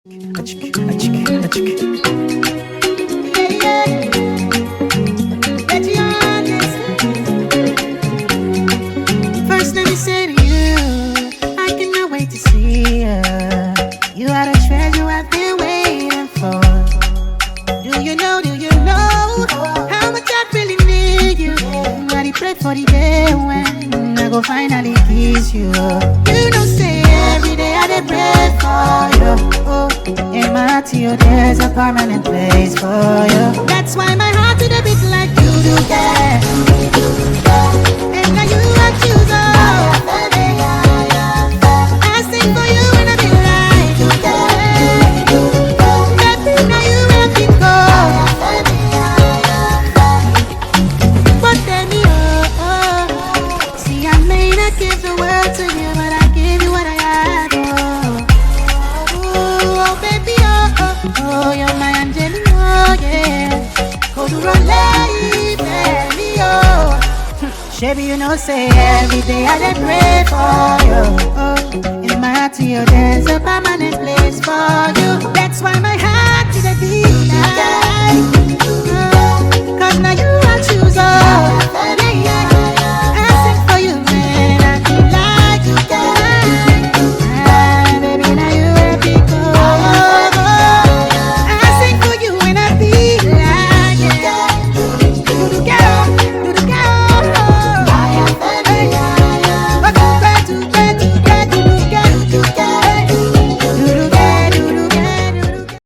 First, let me say to you, I cannot wait to see you. You are the treasure I've been waiting for. Do you know how much I really need you? I pray for the day when I go finally kiss you. You know, say every day I dey pray for you. In my heart to you, there's a permanent place for you. That's why my heart to the beat like you do, yeah. And now you are choosing. I sing for you and I be like, yeah. Baby, now you let me go. But then you, see, I may not give the world to you, but I give you what I have. Oh, baby, oh, you're my angel, oh, yeah. Go to life, baby, oh. Baby, you know, say every day I dey pray for you. In my heart to you, there's a permanent place for you. That's why my heart to the beat like, 'cause now you